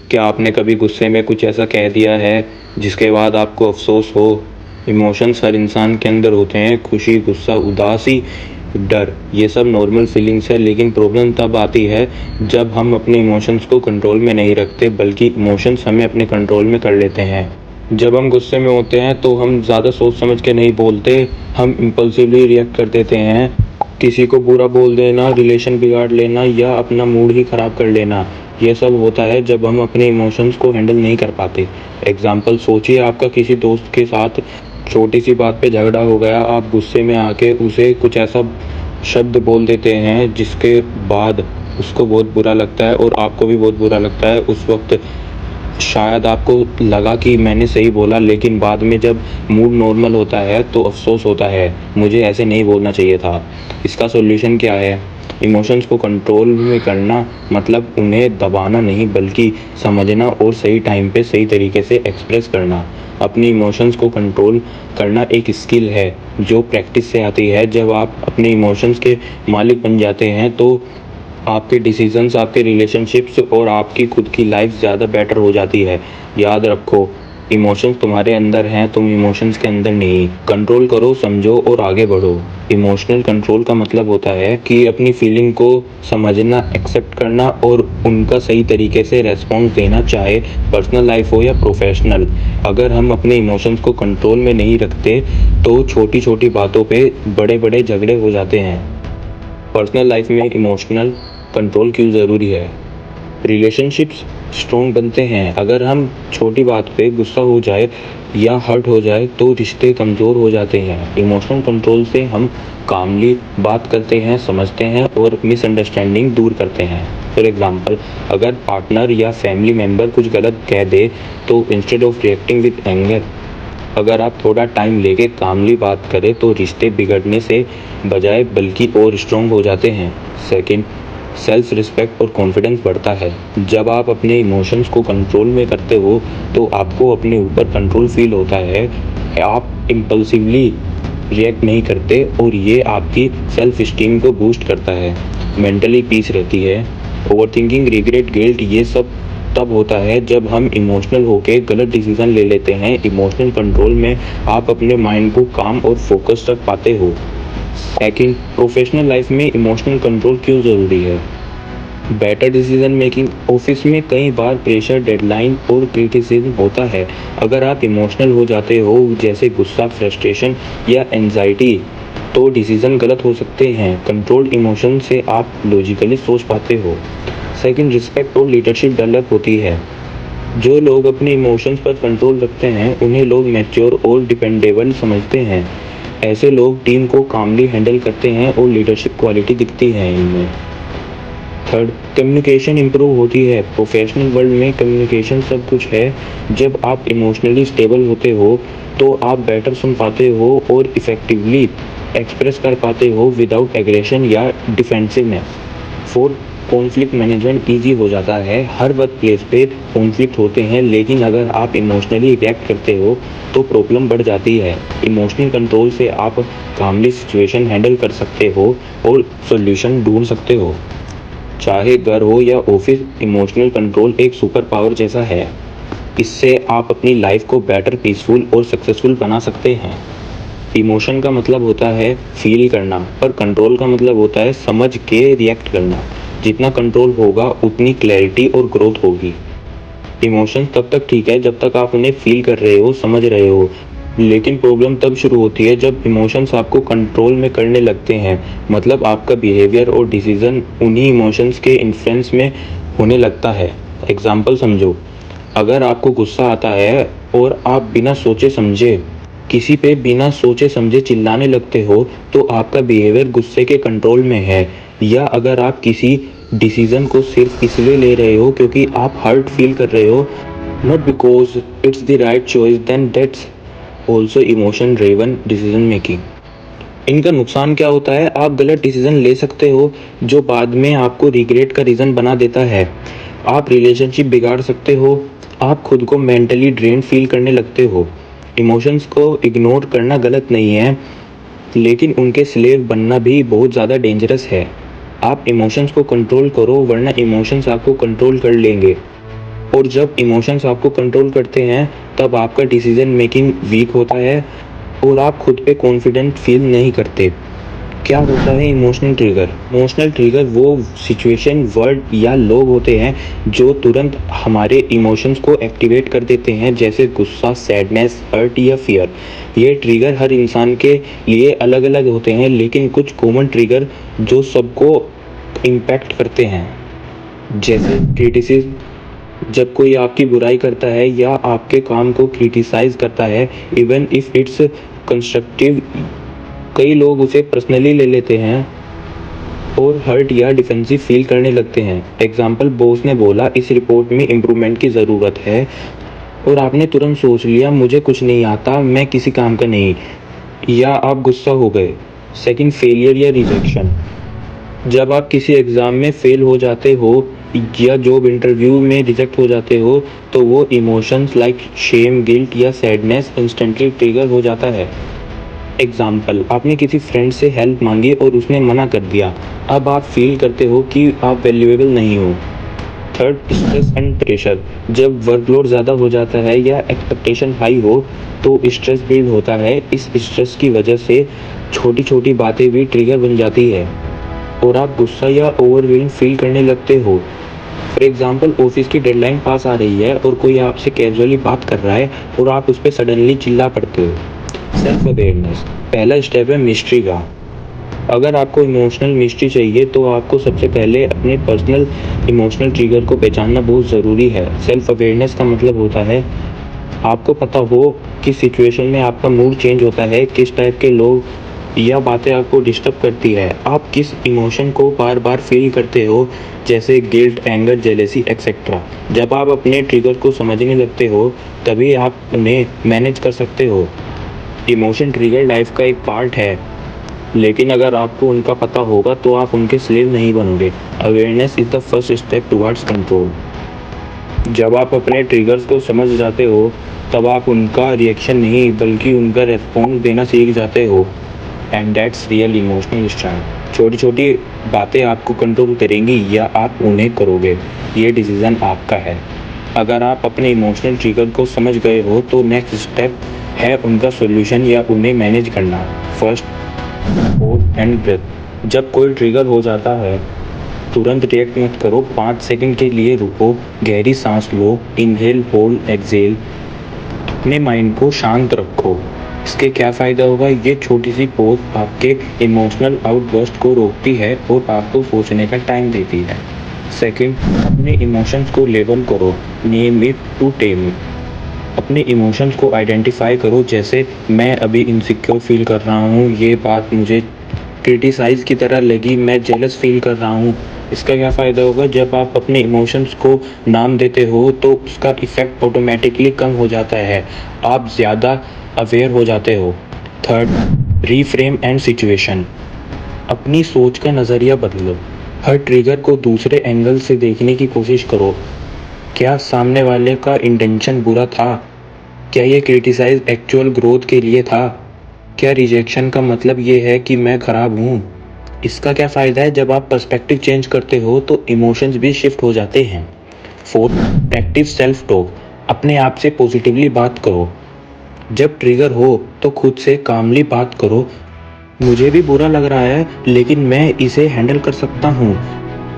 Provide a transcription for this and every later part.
क्या आपने कभी गुस्से में कुछ ऐसा कह दिया है जिसके बाद आपको अफसोस हो? इमोशंस हर इंसान के अंदर होते हैं, खुशी, गुस्सा, उदासी, डर, ये सब नॉर्मल फीलिंग्स है। लेकिन प्रॉब्लम तब आती है जब हम अपने इमोशंस को कंट्रोल में नहीं रखते, बल्कि इमोशंस हमें अपने कंट्रोल में कर लेते हैं। जब हम गुस्से में होते हैं तो हम ज़्यादा सोच समझ के नहीं बोलते, हम इम्पल्सिवली रिएक्ट कर देते हैं। किसी को बुरा बोल देना, रिलेशन बिगाड़ लेना या अपना मूड ही ख़राब कर लेना, ये सब होता है जब हम अपने इमोशंस को हैंडल नहीं कर पाते। एग्जाम्पल सोचिए, आपका किसी दोस्त के साथ छोटी सी बात पे झगड़ा हो गया। आप गुस्से में आके उसे कुछ ऐसा शब्द बोल देते हैं जिसके बाद उसको बहुत बुरा लगता है और आपको भी बहुत बुरा लगता है। उस वक्त शायद आपको लगा कि मैंने सही बोला, लेकिन बाद में जब मूड नॉर्मल होता है तो अफसोस होता है, मुझे ऐसे नहीं बोलना चाहिए था। इसका सॉल्यूशन क्या है? इमोशंस को कंट्रोल में करना मतलब उन्हें दबाना नहीं, बल्कि समझना और सही टाइम पे सही तरीके से एक्सप्रेस करना। अपनी इमोशंस को कंट्रोल करना एक स्किल है जो प्रैक्टिस से आती है। जब आप अपने इमोशंस के मालिक बन जाते हैं तो आपके डिसीजंस, आपके रिलेशनशिप्स और आपकी खुद की लाइफ ज़्यादा बेटर हो जाती है। याद रखो, इमोशंस तुम्हारे अंदर हैं, तुम इमोशंस के अंदर नहीं। कंट्रोल करो, समझो और आगे बढ़ो। इमोशनल कंट्रोल का मतलब होता है कि अपनी फीलिंग को समझना, एक्सेप्ट करना और उनका सही तरीके से रेस्पॉन्स देना, चाहे पर्सनल लाइफ हो या प्रोफेशनल। अगर हम अपने इमोशंस को कंट्रोल में नहीं रखते तो छोटी छोटी बातों पे बड़े बड़े झगड़े हो जाते हैं। पर्सनल लाइफ में इमोशनल कंट्रोल क्यों ज़रूरी है? रिलेशनशिप्स स्ट्रॉन्ग बनते हैं। अगर हम छोटी बात पे गुस्सा हो जाए या हर्ट हो जाए तो रिश्ते कमज़ोर हो जाते हैं। इमोशनल कंट्रोल से हम कामली बात करते हैं, समझते हैं और मिसअंडरस्टैंडिंग दूर करते हैं। फॉर एग्जांपल, अगर पार्टनर या फैमिली मेम्बर कुछ गलत कह दे तो instead of reacting with anger, अगर आप थोड़ा टाइम लेके कामली बात करें तो रिश्ते बिगड़ने से बजाय बल्कि और स्ट्रॉन्ग हो जाते हैं। सेकंड, सेल्फ रिस्पेक्ट और कॉन्फिडेंस बढ़ता है। जब आप अपने इमोशंस को कंट्रोल में करते हो तो आपको अपने ऊपर कंट्रोल फील होता है। आप इम्पल्सिवली रिएक्ट नहीं करते और ये आपकी सेल्फ स्टीम को बूस्ट करता है। मेंटली पीस रहती है। ओवरथिंकिंग, रिग्रेट, गिल्ट, ये सब तब होता है जब हम इमोशनल होके गलत डिसीजन ले लेते हैं। इमोशनल कंट्रोल में आप अपने माइंड को काम और फोकस रख पाते हो। सेकंड, प्रोफेशनल लाइफ में इमोशनल कंट्रोल क्यों ज़रूरी है? Better decision making. ऑफिस में कई बार प्रेशर, डेडलाइन और क्रिटिसिज्म होता है। अगर आप इमोशनल हो जाते हो, जैसे गुस्सा, फ्रस्ट्रेशन या एंजाइटी, तो डिसीजन गलत हो सकते हैं। कंट्रोल्ड इमोशन से आप लॉजिकली सोच पाते हो। सेकंड, रिस्पेक्ट और लीडरशिप डेवलप होती है। जो लोग अपने इमोशंस पर कंट्रोल रखते हैं उन्हें लोग मैच्योर और डिपेंडेबल समझते हैं। ऐसे लोग टीम को कामली हैंडल करते हैं और लीडरशिप क्वालिटी दिखती है इनमें। थर्ड, कम्युनिकेशन इंप्रूव होती है। प्रोफेशनल वर्ल्ड में कम्युनिकेशन सब कुछ है। जब आप इमोशनली स्टेबल होते हो तो आप बेटर सुन पाते हो और इफेक्टिवली एक्सप्रेस कर पाते हो विदाउट एग्रेशन या defensiveness. Fourth, conflict management easy हो जाता है। हर वर्क प्लेस पे कॉन्फ्लिक्ट होते हैं, लेकिन अगर आप इमोशनली रिएक्ट करते हो तो प्रॉब्लम बढ़ जाती है। इमोशनल कंट्रोल से आप कामली सिचुएशन हैंडल कर सकते हो और सॉल्यूशन ढूंढ सकते हो। चाहे घर हो या ऑफिस, इमोशनल कंट्रोल एक सुपर पावर जैसा है। इससे आप अपनी लाइफ को बेटर, पीसफुल और सक्सेसफुल बना सकते हैं। इमोशन का मतलब होता है फील करना, पर कंट्रोल का मतलब होता है समझ के रिएक्ट करना। जितना कंट्रोल होगा उतनी क्लैरिटी और ग्रोथ होगी। इमोशन तब तक ठीक है जब तक आप उन्हें फील कर रहे हो, समझ रहे हो, लेकिन प्रॉब्लम तब शुरू होती है जब इमोशंस आपको कंट्रोल में करने लगते हैं। मतलब आपका बिहेवियर और डिसीजन उन्हीं इमोशंस के इन्फ्लुएंस में होने लगता है। एग्जाम्पल समझो, अगर आपको गुस्सा आता है और आप बिना सोचे समझे किसी पे बिना सोचे समझे चिल्लाने लगते हो तो आपका बिहेवियर गुस्से के कंट्रोल में है। या अगर आप किसी डिसीजन को सिर्फ इसलिए ले रहे हो क्योंकि आप हर्ट फील कर रहे हो, not because it's the right choice, then that's also emotion driven decision making. इनका नुकसान क्या होता है? आप गलत डिसीजन ले सकते हो जो बाद में आपको रिग्रेट का रीज़न बना देता है। आप रिलेशनशिप बिगाड़ सकते हो। आप खुद को मेंटली ड्रेन फील करने लगते हो। इमोशंस को इग्नोर करना गलत नहीं है, लेकिन उनके स्लेव बनना भी बहुत ज़्यादा डेंजरस है। आप इमोशंस को कंट्रोल करो, वरना इमोशंस आपको कंट्रोल कर लेंगे। और जब इमोशंस आपको कंट्रोल करते हैं तब आपका डिसीजन मेकिंग वीक होता है और आप खुद पे कॉन्फिडेंट फील नहीं करते। क्या होता है इमोशनल ट्रिगर वो सिचुएशन, वर्ड या लोग होते हैं जो तुरंत हमारे इमोशंस को एक्टिवेट कर देते हैं, जैसे गुस्सा, सैडनेस, हर्ट या फियर। ये ट्रिगर हर इंसान के लिए अलग अलग होते हैं, लेकिन कुछ कॉमन ट्रिगर जो सबको इम्पैक्ट करते हैं, जैसे क्रिटिसिज्म, जब कोई आपकी बुराई करता है या आपके काम को क्रिटिसाइज करता है, इवन इफ इट्स कंस्ट्रक्टिव, कई लोग उसे पर्सनली ले लेते हैं और हर्ट या डिफेंसिव फील करने लगते हैं। एग्जाम्पल, बॉस ने बोला इस रिपोर्ट में इम्प्रूवमेंट की ज़रूरत है और आपने तुरंत सोच लिया मुझे कुछ नहीं आता, मैं किसी काम का नहीं, या आप गुस्सा हो गए। सेकंड, फेलियर या रिजेक्शन, जब आप किसी एग्ज़ाम में फेल हो जाते हो या जॉब इंटरव्यू में रिजेक्ट हो जाते हो तो वो इमोशंस लाइक शेम, गिल्ट या सैडनेस इंस्टेंटली ट्रिगर हो जाता है। एग्जाम्पल, आपने किसी फ्रेंड से हेल्प मांगी और उसने मना कर दिया, अब आप फील करते हो कि आप वैल्यूएबल नहीं हो। थर्ड, स्ट्रेस एंड प्रेशर, जब वर्कलोड ज़्यादा हो जाता है या एक्सपेक्टेशन हाई हो तो स्ट्रेस बिल्ड होता है। इस स्ट्रेस की वजह से छोटी छोटी बातें भी ट्रिगर बन जाती है और आप गुस्सा या ओवरवेलम फील करने लगते हो। फॉर एग्जाम्पल, ऑफिस की डेडलाइन पास आ रही है और कोई आपसे कैजुअली बात कर रहा है और आप उस पर सडनली चिल्ला पड़ते हो। सेल्फ अवेयरनेस, पहला स्टेप है मिस्ट्री का। अगर आपको इमोशनल मिस्ट्री चाहिए तो आपको सबसे पहले अपने पर्सनल इमोशनल ट्रिगर को पहचानना बहुत ज़रूरी है। सेल्फ अवेयरनेस का मतलब होता है आपको पता हो कि सिचुएशन में आपका मूड चेंज होता है, किस टाइप के लोग या बातें आपको डिस्टर्ब करती है, आप किस इमोशन को बार बार फील करते हो, जैसे गिल्ट, एंगर, जेलेसी एक्सेट्रा। जब आप अपने ट्रिगर को समझने लगते हो तभी आप उन्हें मैनेज कर सकते हो। इमोशन ट्रिगर लाइफ का एक पार्ट है, लेकिन अगर आपको उनका पता होगा तो आप उनके स्लेव नहीं बनोगे। Awareness is the first step towards control. जब आप अपने ट्रिगर्स को समझ जाते हो तब आप उनका रिएक्शन नहीं बल्कि उनका रेस्पॉन्स देना सीख जाते हो, and that's real emotional strength. छोटी छोटी बातें आपको कंट्रोल करेंगी या आप उन्हें करोगे, ये डिसीजन आपका है। अगर आप अपने इमोशनल ट्रिगर को समझ गए हो तो नेक्स्ट स्टेप है उनका सॉल्यूशन या उन्हें मैनेज करना। फर्स्ट, होल्ड एंड ब्रेथ, जब कोई ट्रिगर हो जाता है तुरंत रिएक्ट मत करो, 5 सेकंड के लिए रुको, गहरी सांस लो, इनहेल, होल्ड, एक्सहेल, अपने माइंड को शांत रखो। इसके क्या फ़ायदा होगा, ये छोटी सी पोज आपके इमोशनल आउटबर्स्ट को रोकती है और आपको सोचने का टाइम देती है। सेकंड, अपने इमोशंस को लेबल करो, name it to tame it. अपने इमोशंस को आइडेंटिफाई करो, जैसे मैं अभी इनसिक्योर फील कर रहा हूँ, ये बात मुझे क्रिटिसाइज की तरह लगी, मैं जेलस फील कर रहा हूँ। इसका क्या फ़ायदा होगा, जब आप अपने इमोशंस को नाम देते हो तो उसका इफ़ेक्ट ऑटोमेटिकली कम हो जाता है, आप ज़्यादा अवेयर हो जाते हो। थर्ड, रीफ्रेम एंड सिचुएशन, अपनी सोच का नज़रिया बदलो। हर ट्रिगर को दूसरे एंगल से देखने की कोशिश करो। क्या सामने वाले का इंटेंशन बुरा था? क्या ये क्रिटिसाइज एक्चुअल ग्रोथ के लिए था? क्या रिजेक्शन का मतलब ये है कि मैं खराब हूँ? इसका क्या फ़ायदा है, जब आप पर्सपेक्टिव चेंज करते हो तो इमोशंस भी शिफ्ट हो जाते हैं। फोर्थ, प्रैक्टिस सेल्फ टॉक, अपने आप से पॉजिटिवली बात करो। जब ट्रिगर हो तो खुद से कामली बात करो, मुझे भी बुरा लग रहा है लेकिन मैं इसे हैंडल कर सकता हूँ,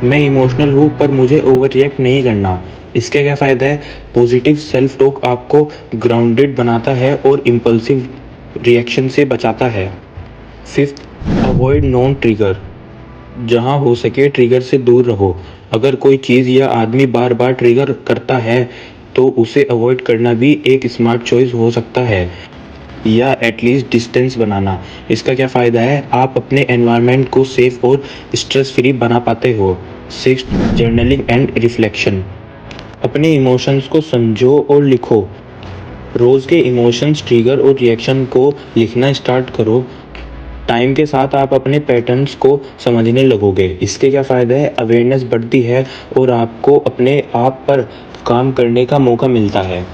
मैं इमोशनल हूँ पर मुझे ओवर रिएक्ट नहीं करना। इसके क्या फ़ायदा है, पॉजिटिव सेल्फ टॉक आपको ग्राउंडेड बनाता है और इम्पल्सिव रिएक्शन से बचाता है। फिफ्थ, अवॉइड नॉन ट्रिगर, जहाँ हो सके ट्रिगर से दूर रहो। अगर कोई चीज़ या आदमी बार बार ट्रिगर करता है तो उसे अवॉइड करना भी एक स्मार्ट चॉइस हो सकता है, या एटलीस्ट डिस्टेंस बनाना। इसका क्या फ़ायदा है, आप अपने एनवायरनमेंट को सेफ और स्ट्रेस फ्री बना पाते हो। सिक्स्थ, जर्नलिंग एंड रिफ्लेक्शन, अपने इमोशंस को समझो और लिखो। रोज़ के इमोशंस, ट्रिगर और रिएक्शन को लिखना स्टार्ट करो। टाइम के साथ आप अपने पैटर्न्स को समझने लगोगे। इसके क्या फ़ायदा है, अवेयरनेस बढ़ती है और आपको अपने आप पर काम करने का मौका मिलता है।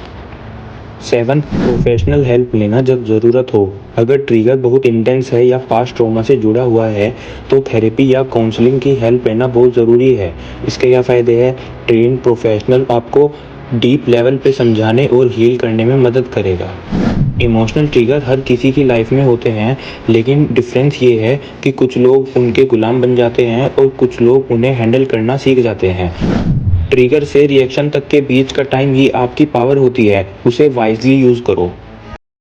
7, प्रोफेशनल हेल्प लेना जब ज़रूरत हो, अगर ट्रिगर बहुत इंटेंस है या पास्ट ट्रॉमा से जुड़ा हुआ है तो थेरेपी या काउंसलिंग की हेल्प लेना बहुत ज़रूरी है। इसके क्या फ़ायदे हैं, ट्रेन प्रोफेशनल आपको डीप लेवल पे समझाने और हील करने में मदद करेगा। इमोशनल ट्रिगर हर किसी की लाइफ में होते हैं, लेकिन डिफरेंस ये है कि कुछ लोग उनके गुलाम बन जाते हैं और कुछ लोग उन्हें हैंडल करना सीख जाते हैं। ट्रिगर से रिएक्शन तक के बीच का टाइम ही आपकी पावर होती है, उसे वाइजली यूज़ करो।